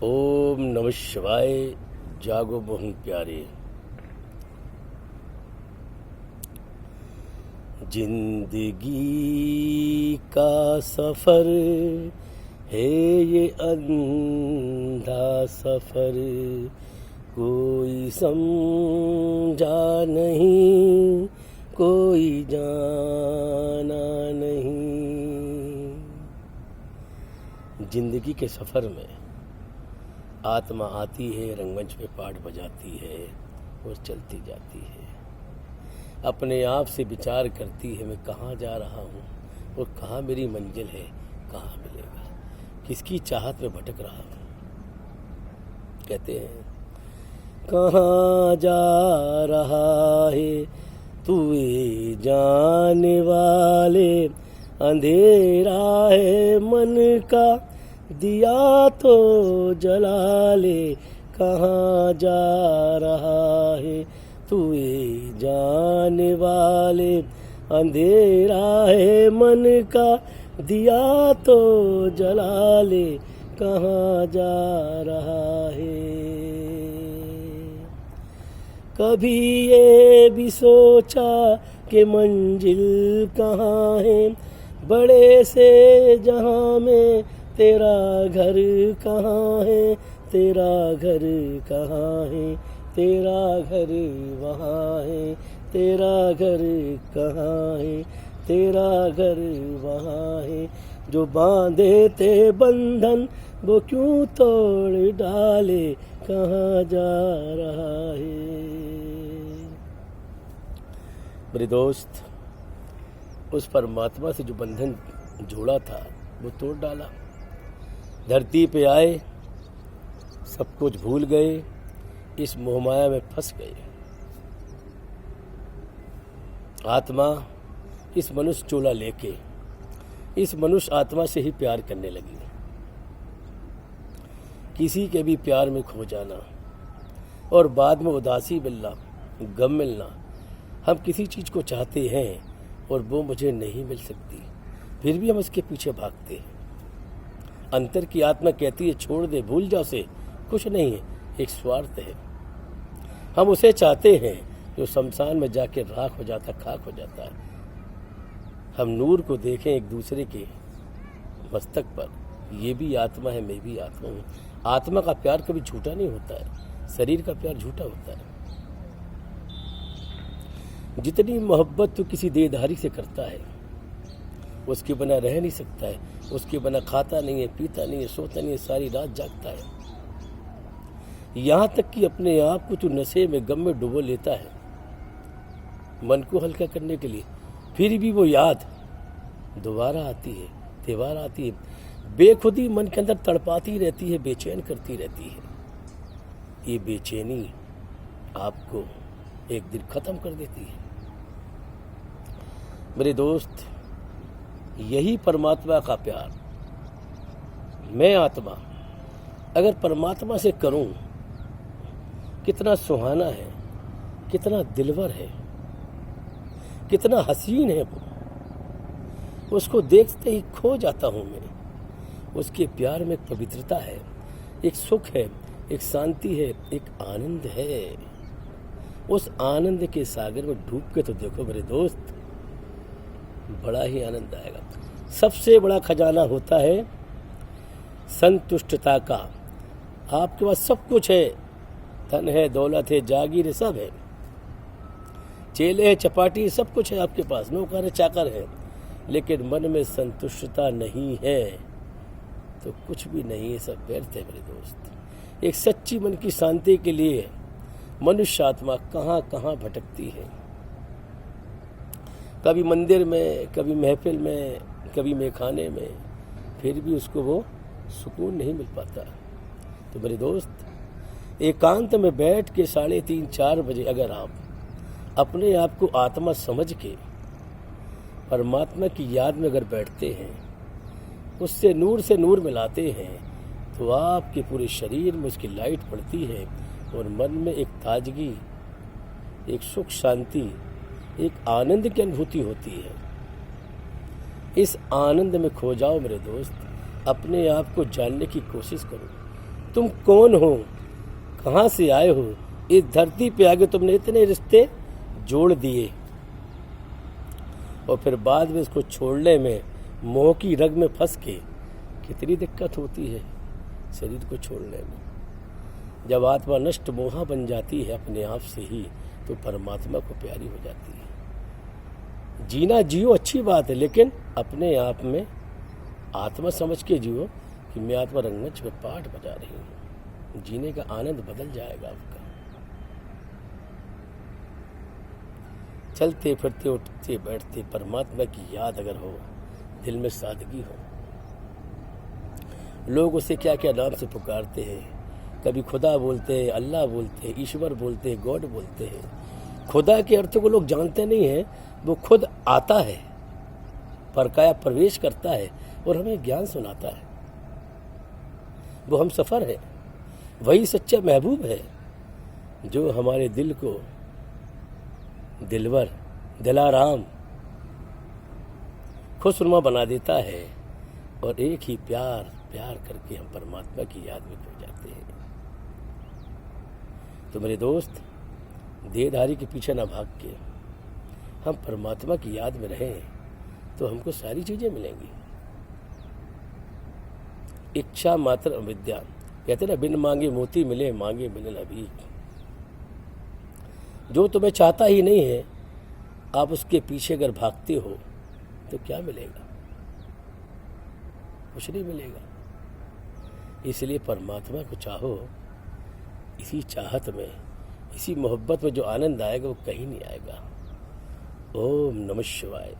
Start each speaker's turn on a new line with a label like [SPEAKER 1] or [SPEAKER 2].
[SPEAKER 1] ओम नमः शिवाय। जागो मोहन प्यारे। जिंदगी का सफर है ये अंधा सफर, कोई समझा नहीं, कोई जाना नहीं। जिंदगी के सफर में आत्मा आती है, रंगमंच पे पाठ बजाती है और चलती जाती है। अपने आप से विचार करती है, मैं कहाँ जा रहा हूँ और कहाँ मेरी मंजिल है, कहाँ मिलेगा, किसकी चाहत में भटक रहा हूँ। कहते हैं कहाँ जा रहा है तू ये जाने वाले, अंधेरा है मन का दिया तो जला ले। कहाँ जा रहा है तू ये जाने वाले, अंधेरा है मन का दिया तो जला ले। कहाँ जा रहा है। कभी ये भी सोचा कि मंजिल कहाँ है, बड़े से जहाँ में तेरा घर कहाँ है, तेरा घर कहाँ है, तेरा घर वहाँ है, तेरा घर कहाँ है, तेरा घर वहाँ है। जो बांधे थे बंधन वो क्यों तोड़ डाले, कहाँ जा रहा है। मेरे दोस्त, उस परमात्मा से जो बंधन जोड़ा था वो तोड़ डाला। धरती पे आए, सब कुछ भूल गए, इस मोहमाया में फंस गए। आत्मा इस मनुष्य चोला लेके इस मनुष्य आत्मा से ही प्यार करने लगी। किसी के भी प्यार में खो जाना और बाद में उदासी मिलना, गम मिलना। हम किसी चीज़ को चाहते हैं और वो मुझे नहीं मिल सकती, फिर भी हम उसके पीछे भागते हैं। अंतर की आत्मा कहती है छोड़ दे, भूल जा उसे, कुछ नहीं है, एक स्वार्थ है। हम उसे चाहते हैं जो शमशान में जाके राख हो जाता, खाक हो जाता है। हम नूर को देखें एक दूसरे के मस्तक पर, ये भी आत्मा है, मैं भी आत्मा हूँ। आत्मा का प्यार कभी झूठा नहीं होता है, शरीर का प्यार झूठा होता है। जितनी मोहब्बत तो किसी देहधारी से करता है, उसके बिना रह नहीं सकता है, उसके बिना खाता नहीं है, पीता नहीं है, सोता नहीं है, सारी रात जागता है। यहाँ तक कि अपने आप को तो नशे में, गम में डुबो लेता है मन को हल्का करने के लिए, फिर भी वो याद दोबारा आती है, त्योहार आती है। बेखुदी मन के अंदर तड़पाती रहती है, बेचैन करती रहती है। ये बेचैनी आपको एक दिन खत्म कर देती है। मेरे दोस्त, यही परमात्मा का प्यार मैं आत्मा अगर परमात्मा से करूं, कितना सुहाना है, कितना दिलवर है, कितना हसीन है वो। उसको देखते ही खो जाता हूं मैं। उसके प्यार में एक पवित्रता है, एक सुख है, एक शांति है, एक आनंद है। उस आनंद के सागर में डूब के तो देखो मेरे दोस्त, बड़ा ही आनंद आएगा। सबसे बड़ा खजाना होता है संतुष्टता का। आपके पास सब कुछ है, धन है, दौलत है, जागीर है, सब है, चेले है, चपाटी, सब कुछ है आपके पास, नौकर है, चाकर है, लेकिन मन में संतुष्टता नहीं है तो कुछ भी नहीं है, सब व्यर्थ है मेरे दोस्त। एक सच्ची मन की शांति के लिए मनुष्य आत्मा कहाँ कहाँ भटकती है। कभी मंदिर में, कभी महफिल में, कभी मेखाने में, फिर भी उसको वो सुकून नहीं मिल पाता। तो मेरे दोस्त, एकांत में बैठ के 3:30-4 बजे अगर आप अपने आप को आत्मा समझ के परमात्मा की याद में अगर बैठते हैं, उससे नूर मिलाते हैं, तो आपके पूरे शरीर में उसकी लाइट पड़ती है और मन में एक ताजगी, एक सुख, शांति, एक आनंद की अनुभूति होती है। इस आनंद में खो जाओ मेरे दोस्त, अपने आप को जानने की कोशिश करो। तुम कौन हो, कहाँ से आए हो, इस धरती पे आगे तुमने इतने रिश्ते जोड़ दिए और फिर बाद में इसको छोड़ने में मोह की रग में फंस के कितनी दिक्कत होती है शरीर को छोड़ने में। जब आत्मा नष्ट मोहा बन जाती है अपने आप से ही तो परमात्मा को प्यारी हो जाती है। जीना जियो अच्छी बात है, लेकिन अपने आप में आत्मा समझ के जियो कि मैं आत्मा रंगमंच में पाठ बजा रही हूँ। जीने का आनंद बदल जाएगा आपका। चलते फिरते उठते बैठते परमात्मा की याद अगर हो, दिल में सादगी हो। लोग उसे क्या क्या नाम से पुकारते हैं, कभी खुदा बोलते हैं, अल्लाह बोलते हैं, ईश्वर बोलते हैं, गॉड बोलते हैं। खुदा के अर्थ को लोग जानते नहीं हैं। वो खुद आता है, परकाया प्रवेश करता है और हमें ज्ञान सुनाता है। वो हम सफ़र है, वही सच्चा महबूब है जो हमारे दिल को दिलवर दिलाराम खुशनुमा बना देता है और एक ही प्यार प्यार करके हम परमात्मा की याद में खो जाते हैं। तो मेरे दोस्त, देहधारी के पीछे ना भाग के हम परमात्मा की याद में रहें तो हमको सारी चीजें मिलेंगी। इच्छा मात्र अविद्या, कहते ना बिन मांगे मोती मिले, मांगे मिले ना भीख। जो तुम्हें चाहता ही नहीं है, आप उसके पीछे अगर भागते हो तो क्या मिलेगा? कुछ नहीं मिलेगा। इसलिए परमात्मा को चाहो। इसी चाहत में, इसी मोहब्बत में जो आनंद आएगा वो कहीं नहीं आएगा। ओम नमः शिवाय।